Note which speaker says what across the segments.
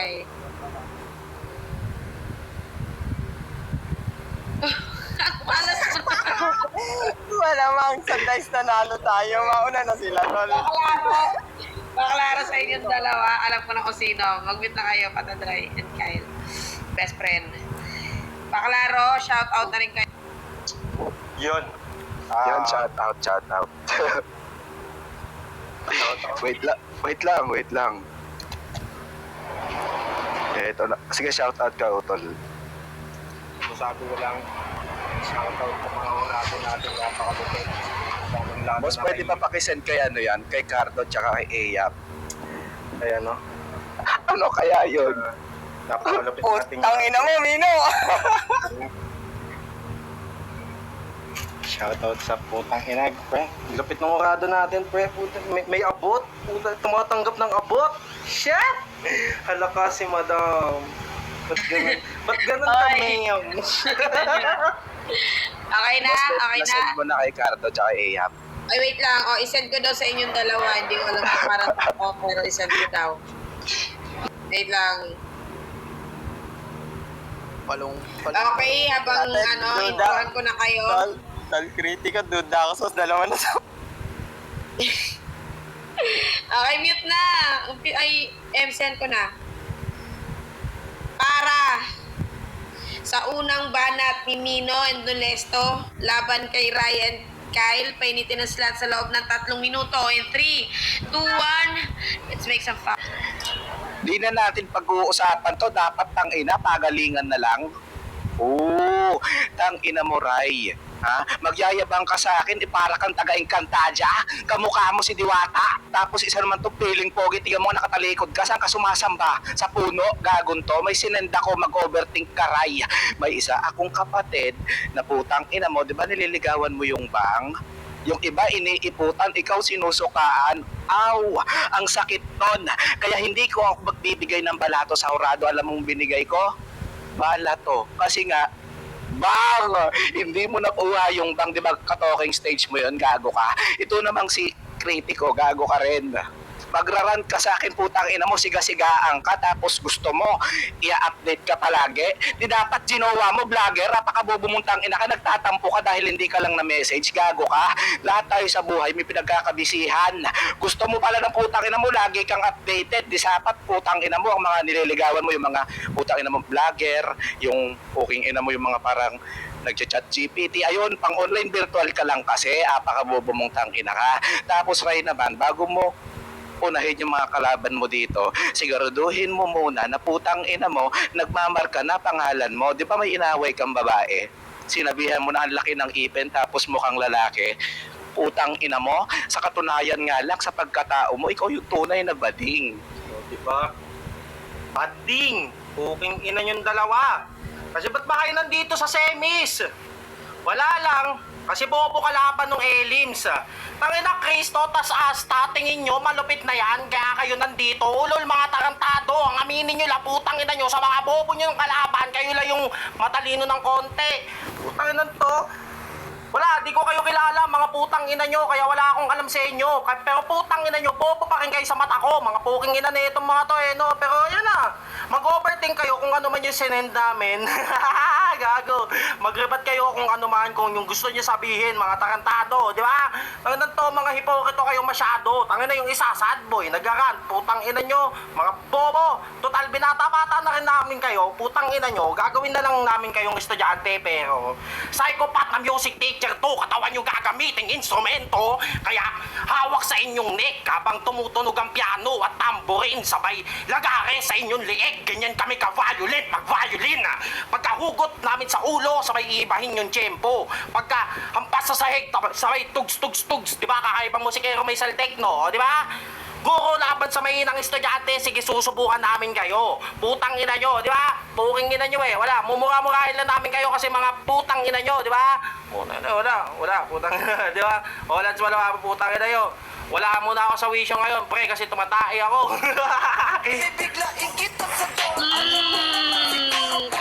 Speaker 1: eh. Malas mo na.
Speaker 2: Malamang sa dice nanalo tayo. Mauna na sila, tol.
Speaker 1: Baklaro sa inyong dalawa. Alam ko na kung sino. Mag-meet na kayo, Patadray and Kyle. Best friend. Baklaro, shout out na rin kayo.
Speaker 2: Yun.
Speaker 3: Yun, shout out. Wait lang. Ito na. Sige, shout out ka, Utol.
Speaker 2: Sabi ko lang, shoutout sa mga natin napakabuti.
Speaker 3: Boss, pwede pa pakisend kay ano yan? Kay Cardo tsaka kay Eyap.
Speaker 2: Ayan, no?
Speaker 3: Ano kaya yun?
Speaker 2: Napakalapit natin.
Speaker 3: Tangina mo, Mino!
Speaker 2: Shoutout sa putang inag, pre. Lupit ng orado natin, pre. Puta, may abot. Puta, tumatanggap ng abot. Shit! Halaka si madam. Ba't ganun kami yun?
Speaker 1: Okay na? Okay na?
Speaker 3: Nasend mo na kay Cardo tsaka kay Eyap.
Speaker 1: Ay, wait lang. O, isend ko daw sa inyong dalawa. Hindi ko alam kung parang ako, pero isend ko daw. Wait lang.
Speaker 2: Palong.
Speaker 1: Okay, habang introhan ko na kayo.
Speaker 2: Tal kritika, duda ako sa dalawa na sa...
Speaker 1: Okay, mute na. Ay, send ko na. Para sa unang banat ni Mino and Nolesto, laban kay Ryan Kyle, painitin ang slot sa loob ng 3 minuto. In 3, 2, 1, let's make some fun.
Speaker 3: Di na natin pag-uusapan to. Dapat tangina, pagalingan na lang. Oo, tangina mo, Ray. Ha? Magyayabang ka sa akin, para kang taga-Encantadia. Kamukha mo si Diwata. Tapos isa naman to piling pogi. Tingnan mo, nakatalikod ka. Saan ka sumasamba? Sa puno, gagon to. May sinenda ko, mag-overthink ka, Ray. May isa akong kapatid na putang ina mo. Di ba nililigawan mo yung bang? Yung iba iniiputan, ikaw sinusukaan. Aw, ang sakit nun. Kaya hindi ko ako magbibigay ng balato sa hurado. Alam mong binigay ko? Balato. Kasi nga, bang! Hindi mo nakuha yung bang, di ba, ka-talking stage mo yun, gago ka. Ito namang si Kritiko, gago ka rin. Magrarant ka sa akin, putang ina mo, siga-sigaan ka, tapos gusto mo, i-update ka palagi. Di dapat ginawa mo, vlogger, apakabubumuntang ina ka, nagtatampo ka dahil hindi ka lang na-message, gago ka. Lahat tayo sa buhay, may pinagkakabisihan. Gusto mo pala ng putang ina mo, lagi kang updated. Di sapat, putang ina mo, ang mga nililigawan mo, yung mga putang ina mo, vlogger, yung puking ina mo, yung mga parang nagchat GPT. Ayun, pang online virtual ka lang kasi, apakabubumuntang ina ka. Tapos, Ray naman, bago mo unahin yung mga kalaban mo dito, siguraduhin mo muna na putang ina mo, nagmamarka na pangalan mo. Di ba may inaway kang babae? Sinabihan mo na ang laki ng ipin tapos mukhang lalaki. Putang ina mo, sa katunayan nga lang sa pagkatao mo, ikaw yung tunay na bading.
Speaker 2: Di ba? Bading! Puking ina yung dalawa. Kasi ba't ba kayo nandito sa semis? Wala lang. Kasi bobo kalaban ng Elims. Tangina Kristo, tas asta, tingin nyo, malupit na yan, kaya kayo nandito. Ulol mga tarantado, ang aminin nyo lang, putang ina nyo, sa mga bobo nyo ng kalaban, kayo lang yung matalino ng konti. Putang ina to. Wala, di ko kayo kilala, mga putang ina nyo, kaya wala akong alam sa inyo. Pero putang ina nyo, bobo pa rin kayo sa mata ko, mga puking ina na itong mga to no. Pero yan na, mag-overthink kayo kung ano man yung sinend namin. Gago, mag-rebat kayo kung ano man, kung yung gusto nyo sabihin, mga tarantado, di ba? Tanginan to, mga hipokrito kayo masyado. Tangina yung isa, sad boy, nag-rant, putang ina nyo, mga bobo. Total, binata-bata na rin namin kayo, putang ina nyo, gagawin na lang namin kayong estudyante, pero psychopath na music teacher to, katawan yung gagamiting instrumento, kaya hawak sa inyong neck habang tumutunog ang piano at tamborin, sabay lagare sa inyong lieg, ganyan kami ka-violent, mag-violin. Pagkahugot namin sa ulo, sabay iibahin yung tempo. Pagka hampas sa sahig, sabay tugs, di ba, kakaibang musikero may saltekno, di ba? Guro laban sa mahinang estudyante, sige susubukan namin kayo. Putang ina nyo, di ba? Puking ina nyo wala. Mumura-murahin lang namin kayo kasi mga putang ina nyo, di ba? Wala, putang ina, di ba? Wala sa mga putang ina nyo. Wala muna ako sa wisyo ngayon, pre, kasi tumatay ako.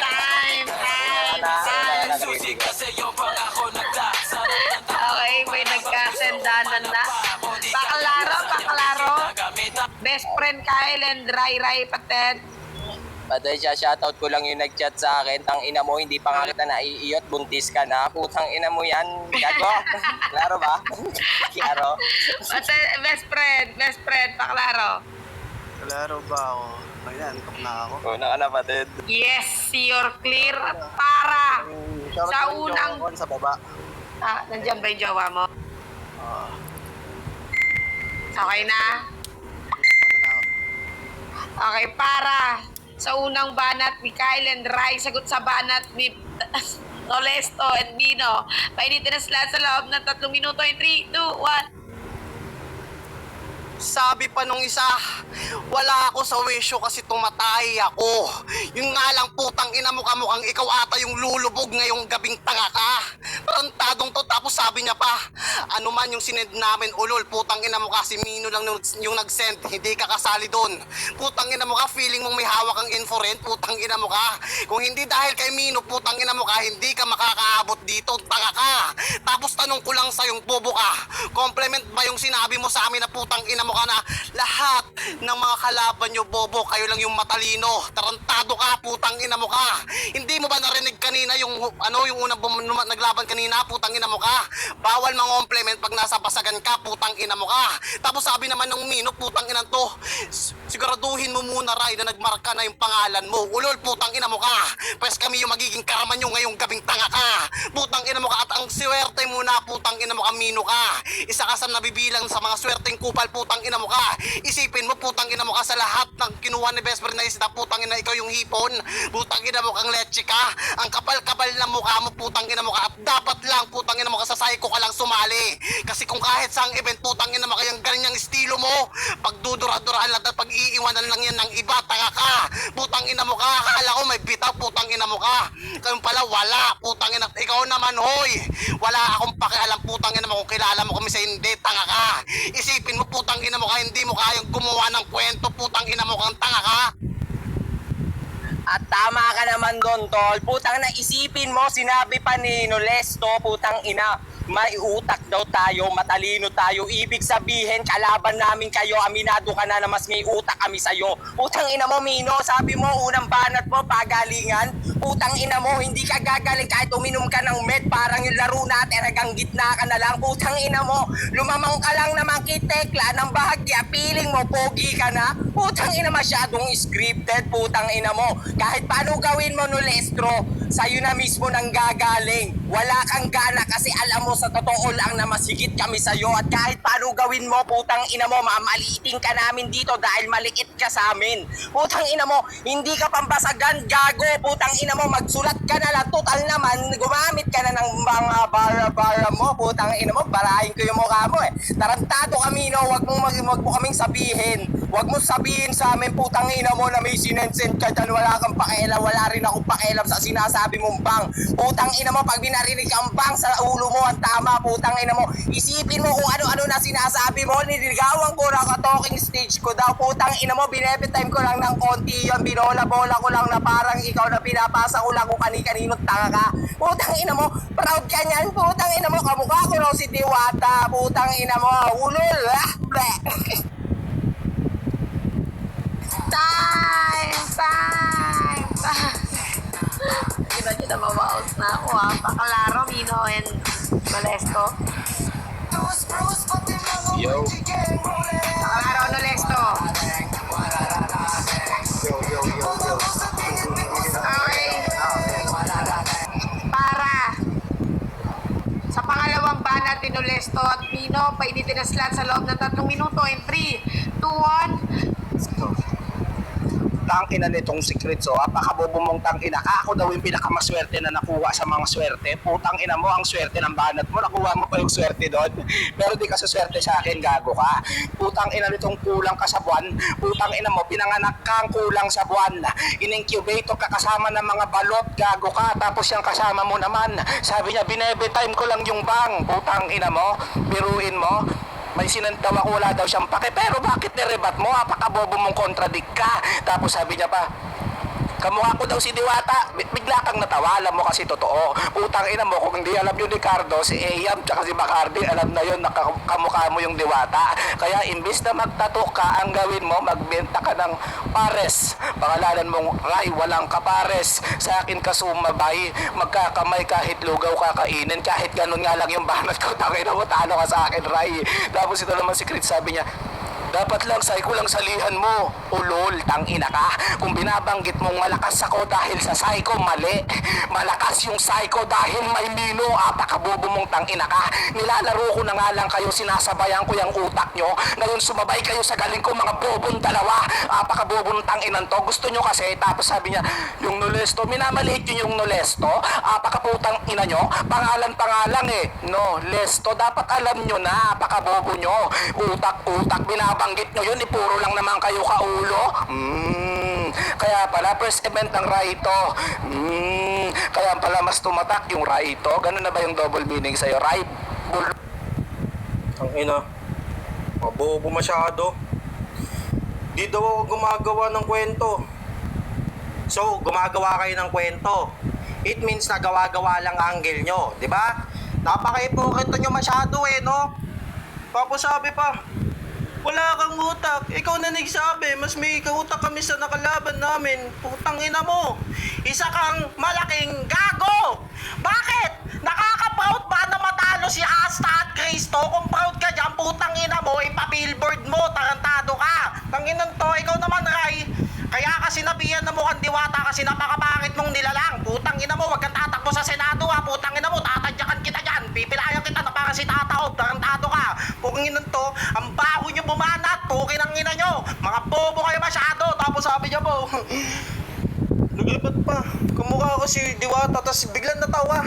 Speaker 1: Time. Okay, may nagkasendanan na. Paklaro. Best friend Kyle and Rai Patet.
Speaker 4: Patay siya, shoutout ko lang yung nag-chat sa akin. Tang ina mo, hindi pa nga kita naiiyot, buntis ka na. Putang ina mo yan. Gago. Klaro ba? Klaro.
Speaker 1: At best friend, paklaro.
Speaker 5: Klaro ba ako? Ay, antok na ako.
Speaker 4: Una ka na, patid.
Speaker 1: Yes, you're clear. Para
Speaker 5: Shoutout
Speaker 1: sa
Speaker 5: ko yung
Speaker 1: unang...
Speaker 5: jowa ko sa baba.
Speaker 1: Nandiyan ba yung jowa mo?
Speaker 5: Ah,
Speaker 1: Okay na?
Speaker 5: ano na ako?
Speaker 1: Okay, para sa unang banat ni Kyle and Rai, sagot sa banat ni Tolesto and Bino. Painitin na sila sa loob ng 3 minuto in 3, 2, 1.
Speaker 2: Sabi pa nung isa, wala ako sa wisyo kasi tumatay ako. Yung nga lang putang ina mo kamukhang ikaw ata yung lulubog ngayong gabing tanga ka. Tarantadong to, tapos sabi niya pa, ano man yung sinend namin ulol, putang ina mo kasi Mino lang yung nag-send, hindi ka kasali doon. Putang ina mo ka, feeling mong may hawak kang info-rent, putang ina mo ka. Kung hindi dahil kay Mino, putang ina mo ka, hindi ka makakaabot dito, tanga ka. Tapos tanong ko lang sa yung bobo ka, compliment ba yung sinabi mo sa amin na putang ina mo ka na lahat ng mga kalaban nyo, bobo, kayo lang yung matalino. Tarantado ka, putang ina mo ka. Hindi mo ba narinig kanina yung yung unang naglaban kanina, putang ina mo ka. Bawal mga-compliment pag nasa basagan ka, putang ina mo ka. Tapos sabi naman ng Mino, putang ina to, siguraduhin mo muna, Ray, na nagmarka na yung pangalan mo. Ulol, putang ina mo ka. Pues kami yung magiging karaman nyo ngayong gabing tanga ka. Putang ina mo ka, at ang swerte mo na, putang ina mo ka, Mino ka. Isa ka sa nabibilang sa mga swerteng kupal, putang ina mo ka. Isipin mo, putang ina mo ka, sa lahat ng kinuha ni best friend na isda, putang ina, ikaw yung hipon. Putang ina mo kang leche ka. Ang kapal-kapal na mukha mo, putang ina mo ka. At dapat lang, putang ina mo ka, sa psycho ka lang sumali. Kasi kung kahit saang event, putang ina mo ka, yung ganyang estilo mo, pagdudura-duraan lang at pag-iiwanan lang yan ng iba, tanga ka. Putang ina mo ka, akala ko may bitaw, putang ina mo ka. Kayong pala, wala, putang ina. Ikaw naman, hoy. Wala akong pakialam, putang ina mo, kung kilala mo kami sa hindi, tanga ka. Isipin mo, putang ina mo ka, hindi mo kayang gumawa ng kwento, putang ina mo kang tanga ka.
Speaker 4: At tama ka naman doon, tol. Putang na isipin mo, sinabi pa ni Nolesto, putang ina, may utak daw tayo, matalino tayo. Ibig sabihin, kalaban namin kayo, aminado ka na mas may utak kami sa'yo. Putang ina mo, Mino, sabi mo, unang banat mo, pagalingan. Putang ina mo, hindi ka gagaling kahit uminom ka ng med, parang yung laro natin, hanggang gitna ka na lang. Putang ina mo, lumamang ka lang naman kitekla ng bahagya, feeling mo, pogi ka na. Putang ina, masyadong scripted, putang ina mo. Kahit paano gawin mo, Nolestro, sa'yo na mismo nang gagaling. Wala kang gana kasi alam mo sa totoo lang na masigit kami sa'yo. At kahit paano gawin mo, putang ina mo, mamaliitin ka namin dito dahil maliit ka sa amin. Putang ina mo, hindi ka pambasagan, gago. Putang ina mo, magsulat ka na lang. Total naman, gumamit ka na ng mga bara-bara mo. Putang ina mo, barahin ko yung mukha mo eh. Tarantado kami, no? Wag mo kaming sabihin. Wag mo sabihin sa amin, putang ina mo, na may sinensend ka dyan. Wala kang pakialam, wala rin akong pakialam sa sinasabi mong bang. Putang ina mo, pag binarinig ang bang sa ulo mo, ang tama, putang ina mo. Isipin mo kung ano-ano na sinasabi mo. Niligawan ko na ka-talking stage ko daw. Putang ina mo, binebetime ko lang ng konti yun. Binola-bola ko lang na parang ikaw na pinapasa ko lang kung kani-kaninong tanga ka. Putang ina mo, proud ka niyan. Putang ina mo, kamukha ko raw si Diwata. Putang ina mo, ulol. Bleh.
Speaker 1: Time! Iba dito na mabaos na ako ha. Pakalaro, Mino and Nolesto.
Speaker 3: Yo.
Speaker 1: Pakalaro, Nolesto. Okay. Para sa pangalawang banat ni Nolesto at Mino, painitin na sila sa loob ng 3 minuto in 3, 2, 1.
Speaker 3: Tangina nitong secret, so apakabobo mong tangina ka. Ako daw yung pinakamaswerte na nakuha sa mga swerte. Putang ina mo, ang swerte ng banat mo, nakuha mo pa yung swerte doon. Pero di ka swerte sa akin, gago ka. Putang ina nitong kulang ka sa buwan. Putang ina mo, pinanganak kang kulang sa buwan. In-incubator ka kasama ng mga balot, gago ka. Tapos yung kasama mo naman, sabi niya, binebe-time ko lang yung bang. Putang ina mo, biruin mo. May sinantaw ako, wala daw siyang pake. Pero bakit nirebat mo? Apakabobo mong kontradik ka. Tapos sabi niya pa, kamukha ko daw si Diwata. Bigla kang natawa, alam mo kasi totoo. Putang ina mo, kung hindi alam yun ni Cardo, si Eyam tsaka si Bacardi, alam na yun, kamukha mo yung Diwata. Kaya imbis na magtato ka, ang gawin mo, magbenta ka ng pares. Pangalanan mong Ray, walang kapares. Sa akin ka sumabay, magkakamay kahit lugaw kakainin, kahit ganun nga lang yung banat ko, tangina mo, talo ka sa akin, Ray. Tapos ito naman si Crit, sabi niya, dapat lang psycho lang salihan mo. Ulol, tangina ka. Kung binabanggit mong malakas ako dahil sa psycho, mali. Malakas yung psycho dahil may mino. Apakabobo mong tangina ka. Nilalaro ko na nga lang kayo, sinasabayan ko yung utak nyo. Ngayon sumabay kayo sa galing ko, mga bobong dalawa. Apakabobong tanginan to. Gusto nyo kasi, tapos sabi niya, yung Nolesto, minamaliit yun yung Nolesto. Apakaputang ina nyo. Pangalan eh. No, Lesto, dapat alam nyo na. Apakabobo nyo. Utak, binabanggit nyo yun, puro lang naman kayo kaulo. Kaya pala, first event ng Raito. Kaya pala mas tumatak yung Raito. Ganun na ba yung double meaning sa'yo?
Speaker 2: Ang ina, mabobo masyado. Di daw ako gumagawa ng kwento. So, gumagawa kayo ng kwento. It means na gawa-gawa lang angle nyo, di ba? Napaka-ipokrito nyo masyado no? Tapos sabi pa, wala kang utak. Ikaw na nagsabi, mas may kautak kami sa nakalaban namin. Putang ina mo. Isa kang malaking gago. Bakit? Nakaka-proud ba na matalo si Asta at Cristo? Kung proud ka dyan, putang ina mo, ipabillboard mo, tarantado ka. Tanginan to, ikaw naman, Ray. Kaya kasi nabiyan na mo kang Diwata kasi napakapangit mong nilalang. Putang ina mo, wag kang tatakbo sa Senado ha. Putang ina mo, tatadyakan kita dyan. Pipilayan kita na para si Tataob, tarantado ka. Putang to, ang baho nyo bumanat. Pukin ang ina nyo. Mga bobo kayo masyado. Tapos sabi niya po, naglipat pa. Kumukha ko si Diwata, tapos biglang natawa.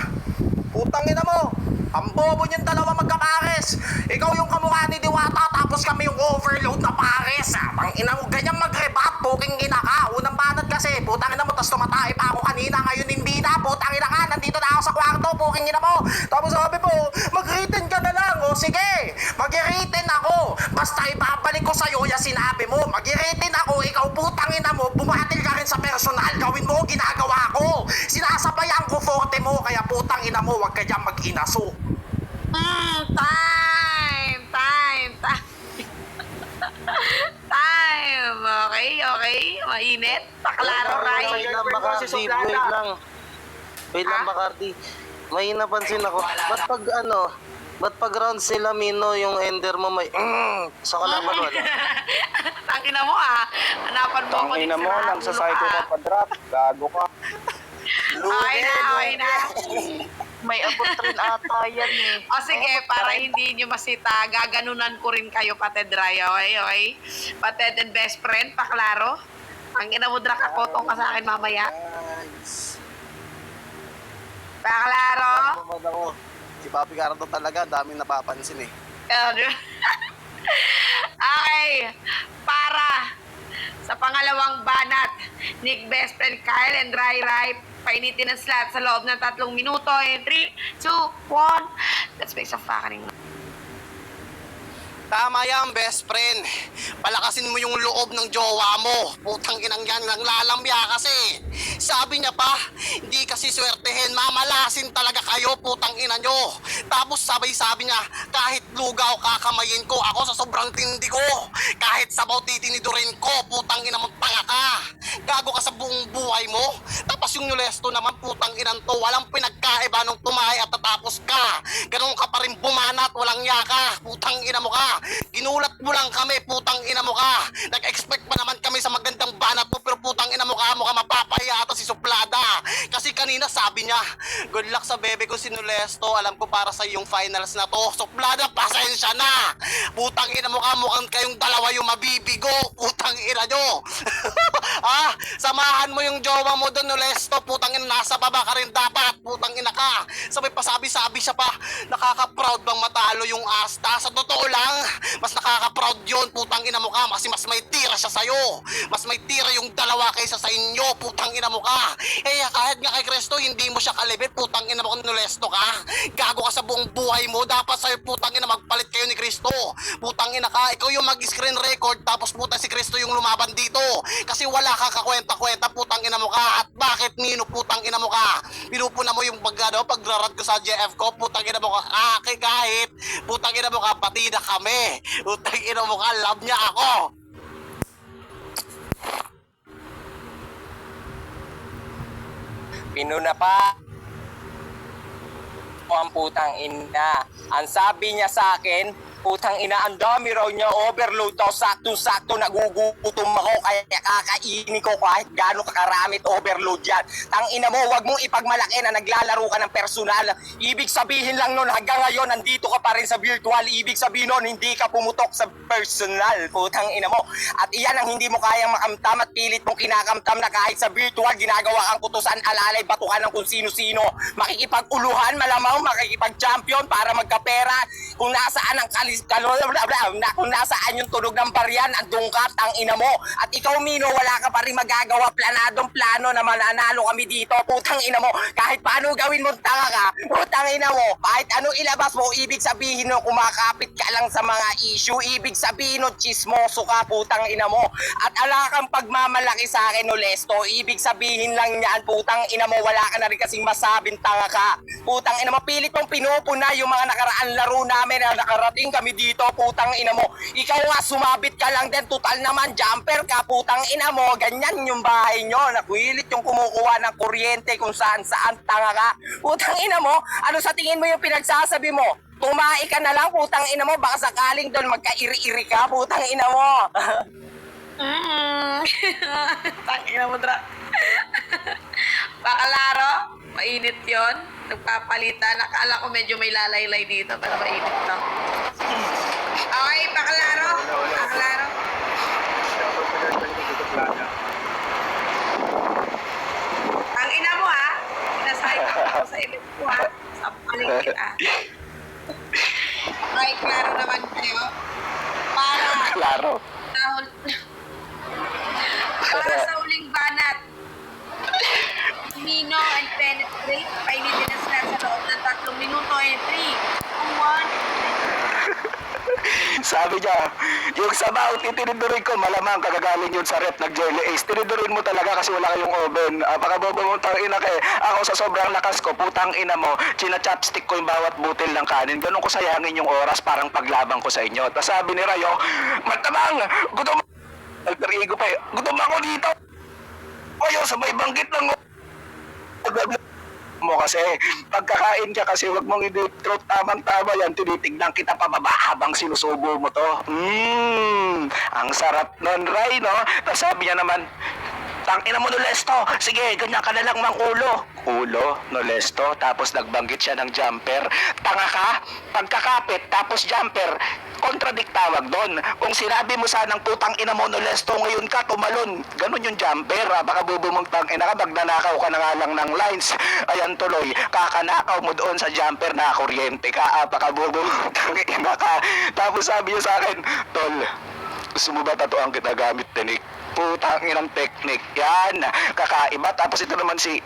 Speaker 2: Putang ina mo. Ang bobo niyong dalawa magkapares. Ikaw yung kamukha ni Diwata, tapos kami yung overload na pares. Ang ina mo, ganyan mag-rebat, puking ina ka. Unang banat kasi, putang ina mo, tapos tumatay pa ako kanina, ngayon hindi na. Putang ina ka, nandito na ako sa kwarto, puking ina mo. Tapos sabi po, mag-written ka na lang. O sige, mag-written ako. Basta ibabalik ko sa'yo yung sinabi mo. Mag-written ako, ikaw putang ina mo, bumatil ka rin sa personal. Gawin mo, ginagawa ko. Sinasabayan ko forte mo, kaya putang ina mo, wag ka dyan mag-inaso.
Speaker 1: Time. Okay. Mainit. Paklaro, Ray.
Speaker 5: Wait lang, Bacardi. Wait lang, Bacardi. May napansin ako. Ba't pag round sila, Mino, yung ender mo may sa kalaban wala?
Speaker 1: Tangina mo hanapan mo ako
Speaker 3: Tangina mo,
Speaker 1: sa
Speaker 3: nagsasayko ka pa drop. Gago ka.
Speaker 1: Okay na.
Speaker 6: May abot rin ata yan eh.
Speaker 1: O sige, para hindi nyo masita, gaganunan ko rin kayo, Pated Ray, okay? Pated and best friend, paklaro. Ang inamudra ka, potong ka sa akin mamaya. Paklaro.
Speaker 5: Ako. Si Papi Cardo talaga, daming napapansin eh.
Speaker 1: Okay, para sa pangalawang banat, Nick Best Friend Kyle and Rai, painitin ang slot sa loob ng 3 minuto. In 3, 2, 1, let's make some fucking.
Speaker 4: Tama yan, best friend. Palakasin mo yung loob ng jowa mo. Putang inang yan, nang lalambya kasi. Sabi niya pa, hindi kasi swertehin, mamalasin talaga kayo, putang ina nyo. Tapos sabi niya, kahit lugaw kakamayin ko, ako sa sobrang tindi ko. Kahit sabaw titinidurin ko, putang ina mong tanga ka. Gago ka sa buong buhay mo. Tapos yung Nolesto naman, putang inan to, walang pinagkaiba nung tumahay at tatapos ka. Ganun ka pa rin bumanat, walang yaka. Putang ina mo ka. Ginulat mo lang kami, putang ina mo ka. Nag-expect pa naman kami sa magandang banat mo, pero putang ina mo ka mapapaya ata si Suplada. Kasi kanina sabi niya, good luck sa bebe ko si Nolesto, alam ko para sa yung finals na to. Suplada, pasensya na. Putang ina mo ka, mukhang kayong dalawa yung mabibigo. Putang ina nyo. Samahan mo yung jowa mo doon, Nolesto. Putang ina, nasa baba ka rin dapat. Putang ina ka. Sabay pasabi-sabi siya pa, nakaka-proud bang matalo yung Asta? Sa totoo lang, mas nakaka-proud yun, putang ina mo ka, kasi mas may tira siya sa'yo. Mas may tira yung dalawa kaysa sa inyo, putang ina mo ka. Kahit nga kay Cristo, hindi mo siya kalibit, putang ina mo kung Nolesto ka. Gago ka sa buong buhay mo, dapat sa'yo, putang ina, magpalit kayo ni Cristo. Putang ina ka, ikaw yung mag-screen record, tapos putang si Cristo yung lumaban dito. Kasi wala ka
Speaker 5: magkakwenta-kwenta, putang ina mo ka. At bakit, Nino, putang ina mo ka? Pinupuna mo yung pagrarad ko sa JF ko, putang ina mo ka. Kahit, putang ina mo ka, pati na kami. Putang ina mo ka, love niya ako.
Speaker 4: Pinuna pa ang putang ina. Ang sabi niya sa akin, putang ina, ang dami raw niya, overload daw, sakto-sakto, nagugutom ako, kaya kakainin ko kahit gano'ng kakaramit overload yan. Tang ina mo, wag mong ipagmalaki na naglalaro ka ng personal. Ibig sabihin lang nun, hanggang ngayon, nandito ka pa rin sa virtual. Ibig sabihin nun, hindi ka pumutok sa personal, putang ina mo. At iyan ang hindi mo kayang makamtam at pilit mong kinakamtam na kahit sa virtual, ginagawa kang kutusan, alalay, batukan ng kung sino-sino. Makikipag-uluhan, malamang makikipag-champion para magkapera. Kung nasaan ang kung nasaan yung tunog ng baryan, andun ka, tang ina mo. At ikaw, Mino, wala ka pa rin magagawa, planadong plano na mananalo kami dito, putang ina mo. Kahit paano gawin mo, tanga ka, putang ina mo. Kahit ano ilabas mo, ibig sabihin no, kumakapit ka lang sa mga issue, ibig sabihin no, chismoso ka, putang ina mo. At ala kang pagmamalaki sa akin, no, Lesto, ibig sabihin lang yan, putang ina mo, wala ka na rin kasing masabing tanga ka. Putang ina mo, pilit mong pinupuna yung mga nakaraan laro namin na nakarating kami dito, putang ina mo. Ikaw nga, sumabit ka lang din, total naman, jumper ka, putang ina mo. Ganyan yung bahay nyo, nakuhilit yung kumukuha ng kuryente kung saan-saan, tanga ka. Putang ina mo, ano sa tingin mo yung pinagsasabi mo? Tumae ka na lang, putang ina mo, baka sakaling doon magkairi-iri ka, putang ina mo.
Speaker 1: Tangina mo, Dra. Bakalaro, mainit yon. Nagpapalitan. Nakala ko medyo may lalaylay dito, pero mainit lang. Okay, bakalaro. Bakalaro. Ang ina mo, ha? Pinasahit ako sa ibig ko, ha? Sa paling kita. Okay, klaro naman kayo.
Speaker 3: Klaro.
Speaker 1: Para sa huling banat, Mino and penetrate, painitin na sila sa loob ng 3 minuto and 3, 2, 1.
Speaker 3: Sabi niya, yung sabaw, titinidurin ko, malamang kagagaling yun sa rep ng Jelly Ace. Tinidurin mo talaga kasi wala kayong oven. Pakabobo mo, tang ina kay. Ako sa sobrang lakas ko, putang ina mo, china-chopstick ko yung bawat butil ng kanin. Ganun ko sayangin yung oras, parang paglabang ko sa inyo. Tapos sabi ni Rayo, Matamang, gutom alter ego pa eh. Gutom ako dito. Oyo, sa may banggit lang mo kasi pagkakain ka kasi wag mong i-deep throat, tamang-tama yan, tinitignan kita pababa habang sinusubo mo to. Ang sarap nun, Ray, no? Tapos sabi niya naman, tangina mo, Nolesto, sige, ganyan ka na lang mang ulo. Ulo, Nolesto, tapos nagbanggit siya ng jumper. Tanga ka, pagkakapit, tapos jumper, kontradik tawag doon. Kung sinabi mo sanang putang ina mo, Nolesto, ngayon ka tumalon. Ganun yung jumper, baka bubo mong tangina ka, magnanakaw ka na nga lang ng lines. Ayan tuloy, kakanakaw mo doon sa jumper na kuryente ka, baka bubo mong tangina ka. Tapos sabi niya sa akin, Tol, gusto mo ba tatuan kita gamit tinik? Putang inang technique. Yan, kakaiba. Tapos ito naman si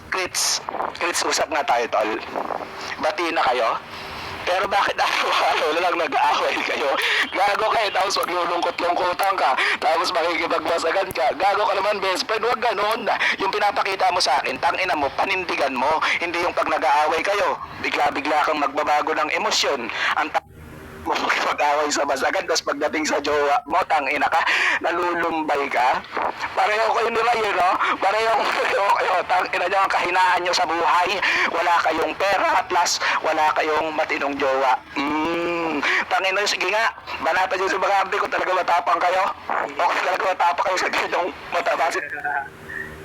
Speaker 3: Krits, usap nga tayo, Tol. Bati na kayo. Pero bakit araw-araw na lang nag-aaway kayo? Gago kayo, tapos maglulungkot-lungkutan ka, tapos makikipagbasagan ka. Gago ka naman, best friend, wag ganon. Yung pinapakita mo sa akin, tangina mo, panindigan mo. Hindi yung pag nag-aaway kayo, bigla-bigla kang magbabago ng emosyon. Ang mo mag-away sa basagan, tapos pagdating sa jowa mo, tangina ka, nalulumbay ka. Pareho kayo ni Ray, no? Pareho kayo, tangina nyo ang kahinaan nyo sa buhay. Wala kayong pera, plus wala kayong matinong jowa. Tangina nyo, sige nga, banatan nyo sa bagabdi ko, talaga matapang kayo. Okay, talaga matapang kayo sa ganyong matabasin.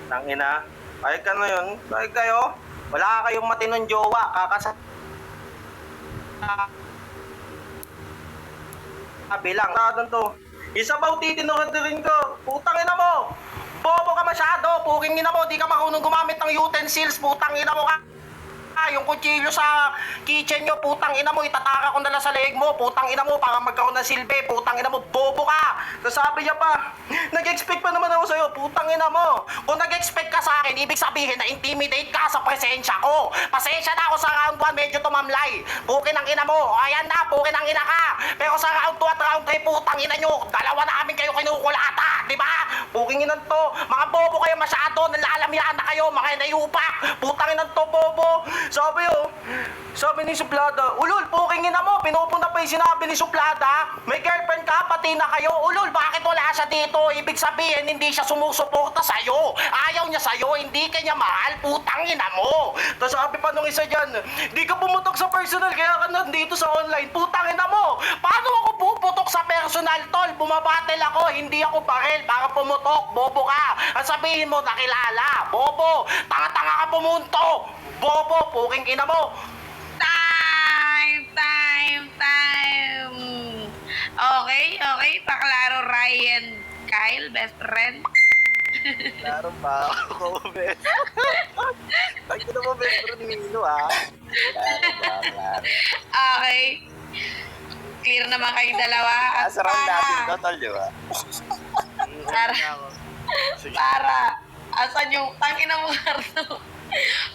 Speaker 2: Tangina, ay ka na yun, ay kayo, wala kayong matinong jowa, bilang doon to. Isabaw titinuran din ko. Putang ina mo. Bobo ka masyado. Puking ina mo. Di ka marunong gumamit ng utensils. Putang ina mo ka. Yung kutsilyo sa kitchen nyo, putang ina mo, itataka ko na lang sa leeg mo, putang ina mo, para magkaroon ng silbi, putang ina mo, bobo ka. Tapos sabi niya pa, nag-expect pa naman ako sa'yo, putang ina mo. Kung nag-expect ka sa akin, ibig sabihin na intimidate ka sa presensya ko. Pasensya na ako sa round 1, medyo tumamlay. Pukin ang ina mo, ayan na, pukin ang ina ka. Pero sa round 2 at round 3, putang ina nyo, dalawa na amin kayo kinukulata, di ba? Puking inan to, mga bobo kayo masyado, nalalamyaan na kayo, mga inayupak, putang inan to, bobo. Sabi ni Suplada, ulol, puking ina mo, pinupunta pa yung sinabi ni Suplada, may girlfriend ka, pati na kayo, ulol, bakit wala siya dito? Ibig sabihin, hindi siya sumusuporta sa'yo, ayaw niya sa'yo, hindi ka niya mahal, putang ina mo. Tapos sabi pa nung isa dyan, di ka pumutok sa personal, kaya ka nandito sa online, putang ina mo. Paano ako puputok sa personal, tol? Bumabatel ako, hindi ako barel para pumutok, bobo ka. At sabihin mo, nakilala, bobo, tanga-tanga ka pumunto, bobo, puking ina mo.
Speaker 1: Time. Okay, paklaro Ryan Kyle, best friend.
Speaker 5: Klaro ba ako, best? Tagi na mo, best friend Nino, ah.
Speaker 1: Okay. Clear naman kayong dalawa. At
Speaker 4: Nasa round natin to, tol, di ba?
Speaker 1: para, asan yung, tangin mo karto.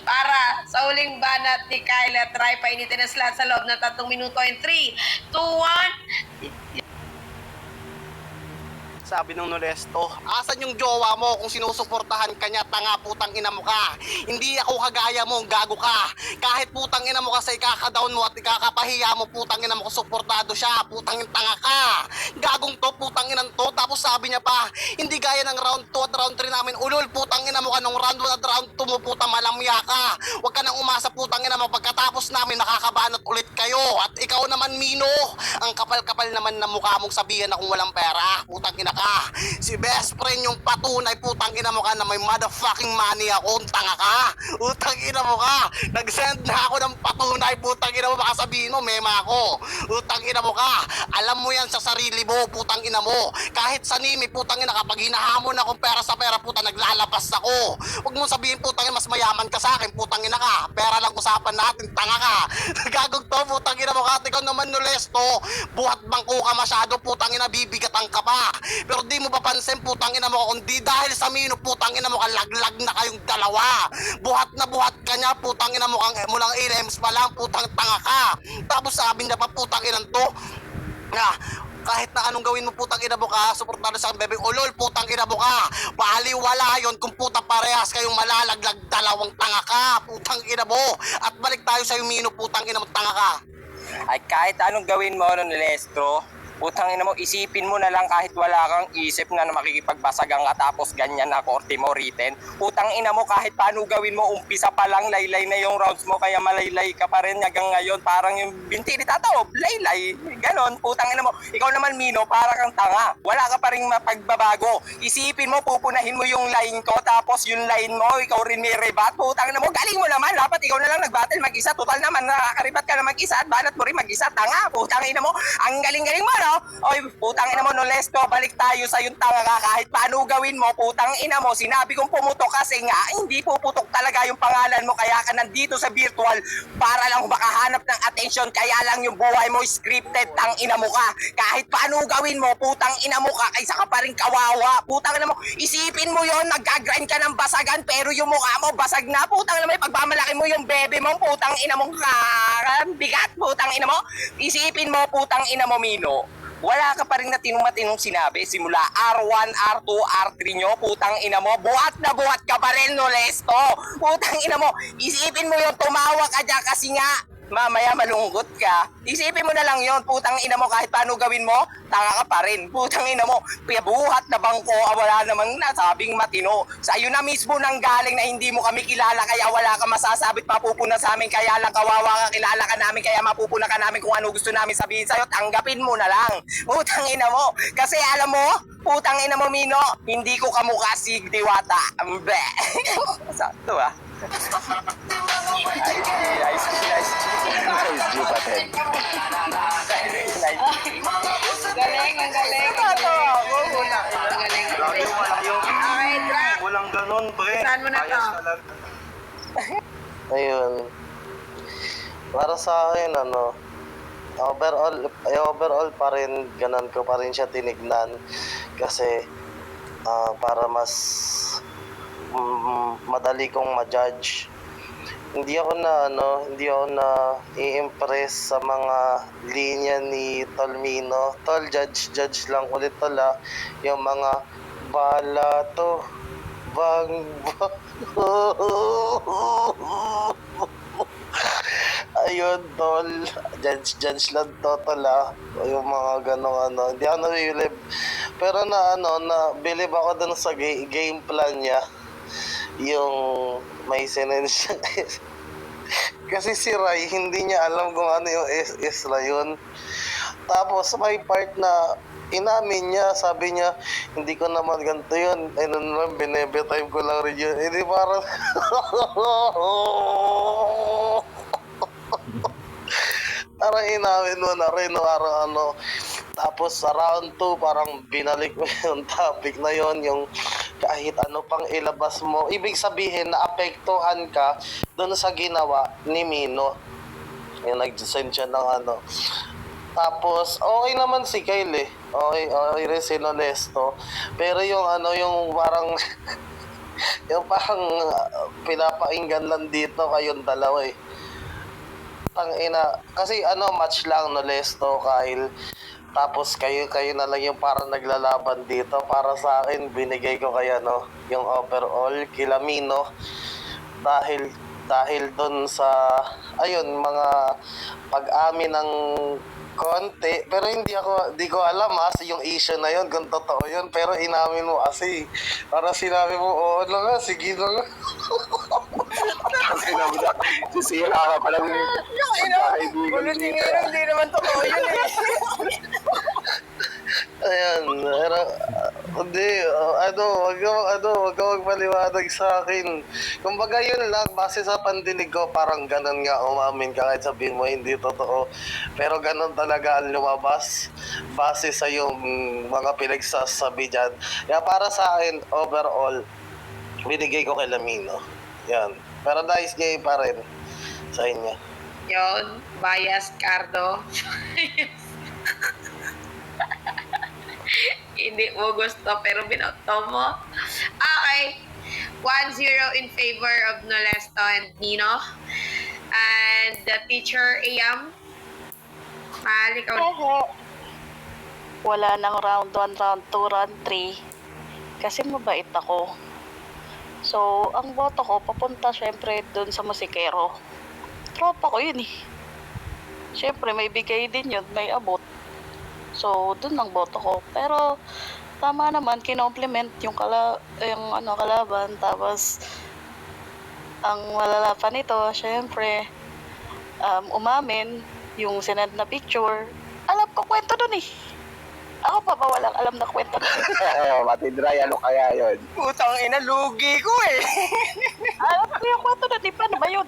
Speaker 1: Para sa uling banat ni Kyle at Rai, painitin ang slot sa loob ng 3 minuto in 3, 2, 1.
Speaker 5: Sabi ng Nolesto, asan yung jowa mo kung sinusuportahan ka niya, tanga, putang ina mo ka. Hindi ako kagaya mo, gago ka. Kahit putang ina mo kasi ikaka-down mo at ikakapahiya mo, putang ina mo kung suportado siya, putang ina tanga ka. Gagong to, putang ina to. Tapos sabi niya pa, hindi gaya ng round 2 at round 3 namin, ulol, putang ina mo ka nung round 1 at round 2 mo, putang malamya ka. Huwag ka nang umasa, putang ina mo, pagkatapos namin nakakabanat ulit kayo. At ikaw naman, Mino, ang kapal-kapal naman na mukha mong sabihan na kung walang pera, putang ina ka. Si best friend yung patunay, putang ina mo ka na may motherfucking money ako, tanga ka. Putang ina mo ka. Nag-send na ako ng patunay, putang ina mo, baka sabihin mo, mema ako. Putang ina mo ka. Alam mo yan sa sarili mo, putang ina mo. Kahit sa nimi, putang ina, kapag hinahamon akong pera sa pera, putang naglalabas ako. Huwag mo sabihin, putang ina, mas mayaman ka sa akin, putang ina ka. Pera lang usapan natin, tanga ka. Gagog to, putang ina mo ka. Ikaw naman, Nolesto, buhat bangko ka masyado, putang ina, bibigatan ka pa. Pero di mo papansin, putang ina mo, kundi dahil sa Mino, putang ina mo ka, laglag na kayong dalawa. Buhat na buhat ka niya, putang ina mo, mulang ALMs pa lang, putang tanga ka. Tapos sabi niya pa, putang ina to, na kahit na anong gawin mo, putang ina mo ka, suportado sa bebeng ulol, putang ina mo ka. Baliwala yon kung putang parehas kayong malalaglag, dalawang tanga ka, putang ina mo. At balik tayo sa Mino, putang ina mo, tanga ka.
Speaker 4: Ay kahit anong gawin mo, Nolestro, putang ina mo, isipin mo na lang kahit wala kang isip na makikipagbasagang ka tapos ganyan na korte mo written. Putang ina mo, kahit paano gawin mo, umpisa pa lang, laylay na yung rounds mo, kaya malaylay ka pa rin hanggang ngayon. Parang yung binti ni Tato, laylay. Ganon, putang ina mo. Ikaw naman, Mino, para kang tanga. Wala ka pa rin mapagbabago. Isipin mo, pupunahin mo yung line ko, tapos yung line mo, ikaw rin may rebat. Putang ina mo, galing mo naman. Dapat ikaw na lang nag-battle mag-isa. Total naman, nakakaribat ka na mag-isa at banat mo rin mag-isa. Tanga, putang ina mo. Ang galing-galing mo, no? Oy, putang ina mo, Nolesto, balik tayo sa yung tanga ka. Kahit paano gawin mo, putang ina mo, sinabi kong pumutok kasi nga, hindi puputok talaga yung pangalan mo, kaya ka nandito sa virtual para lang makahanap ng attention, kaya lang yung buhay mo scripted, tang ina mo ka. Kahit paano gawin mo, putang ina mo ka, kaysa ka pa rin kawawa. Putang ina mo, isipin mo yon, nag-grind ka ng basagan, pero yung mukha mo basag na. Putang ina mo, pagmamalaki mo yung bebe mo, putang ina mo ka, bigat, putang ina mo. Isipin mo, putang ina mo, Mino, wala ka pa rin na tinong-matinong sinabi simula R1, R2, R3 nyo, putang ina mo, buhat na buhat ka pa rin, Nolesto. Putang ina mo, isipin mo yung tumawa ka dyan kasi nga mamaya malungkot ka. Isipin mo na lang yon, putang ina mo, kahit paano gawin mo, tanga ka pa rin. Putang ina mo, buhat na bangko, wala namang nasabing matino. Sa iyo na mismo nang galing na hindi mo kami kilala, kaya wala ka masasabit mapupuna sa amin, kaya lang kawawa ka, kilala ka namin, kaya mapupuna ka namin kung ano gusto namin sabihin sa'yo, tanggapin mo na lang. Putang ina mo, kasi alam mo, putang ina mo, Mino, hindi ko kamukha si Diwata. Ambe. Sakto ah. Nice.
Speaker 1: Galing. Okay, Drake.
Speaker 2: Walang ganon, pre.
Speaker 1: Saan mo na to?
Speaker 2: Ayos talaga.
Speaker 5: Ayun.
Speaker 7: Para sa akin, overall pa rin, ganun ko pa rin siya tinignan. Kasi, para mas madali kong ma-judge. Hindi ako na i-impress sa mga linya ni Tolmino. Tol, judge lang ulit tol ah. Yung mga bala to. Bang Ayun, tol. Judge lang to, tol ah. Yung mga ganong Hindi ako nabilib. Pero na believe ako dun sa game plan niya. Yung may sinensya. Kasi si Rai, hindi niya alam kung ano yung Isra yun. Tapos may part na inamin niya, sabi niya, hindi ko naman ganito yun. Ano naman, binebe-time ko lang rin yun. Hindi parang... Parang inamin mo na rin, parang Tapos sa round 2, parang binalik mo yung topic na yon, yung kahit ano pang ilabas mo. Ibig sabihin, naapektuhan ka doon sa ginawa ni Mino. Yung nag-send siya ng Tapos, okay naman si Kyle eh. Okay rin si Nonesto. Pero yung yung parang, yung parang pinapainggan lang dito kayong dalawa eh. Kasi match lang Nonesto, Kyle. Tapos kayo na lang yung parang naglalaban dito. Para sa akin, binigay ko kaya yung overall kila Mino. Dahil doon sa mga pag-amin ng konti, pero di ko alam yung issue na yun kung totoo yun, pero inamin mo kasi para sinabi mo, oo na nga, sige na nga.
Speaker 3: Kasi naman na, sisira ka pa lang
Speaker 4: Hindi naman totoo yun eh.
Speaker 7: Ayan, pero hindi, wag ka magpaliwanag sa akin. Kumbaga yun lang, base sa pandinig ko, parang ganun nga umamin ka kahit sabihin mo hindi totoo. Pero ganun talaga ang lumabas, base sa yung mga pinagsasabi dyan. Kaya para sa akin, overall, binigay ko kay Lamino. Yan. Pero nice game pa rin sa inyo.
Speaker 1: Yon, bias Cardo. Hindi mo gusto pero binoto mo. Okay. 1-0 in favor of Nolesto and Nino. And the teacher, Ayam. Mahal, ikaw.
Speaker 6: Wala nang round 1, round 2, round 3. Kasi mabait ako. So, ang boto ko, papunta syempre dun sa musikero. Tropa ko yun eh. Syempre, may bigay din yun, may abot. So, dun ang boto ko. Pero, tama naman, kinomplement yung kalaban. Tapos, ang malala pa nito, syempre, umamin, yung sinend na picture. Alam ko kwento dun eh. Ako pa ba walang alam na kwento dun?
Speaker 3: Matindray, ano kaya yun?
Speaker 4: Putang ina, lugi ko eh.
Speaker 6: Alam ko yung kwento dun, di paano ba yun?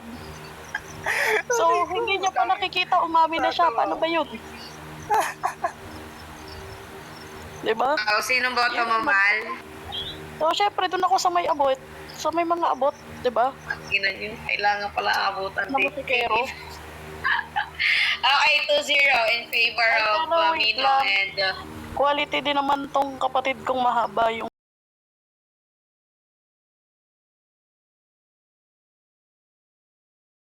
Speaker 6: So, hindi niya pa nakikita, umamin na siya. Paano ba yun? Diba?
Speaker 1: Sinong boto mo, Mal?
Speaker 6: So, syempre, dun ako sa may abot. Sa may mga abot, diba?
Speaker 1: Ginan yun. Kailangan pala abutan
Speaker 6: Na musikero.
Speaker 1: Okay, 2-0 in favor of
Speaker 6: Ay, pero wait
Speaker 1: Mino
Speaker 6: lang.
Speaker 1: and...
Speaker 6: Quality din naman tong kapatid kong mahaba yung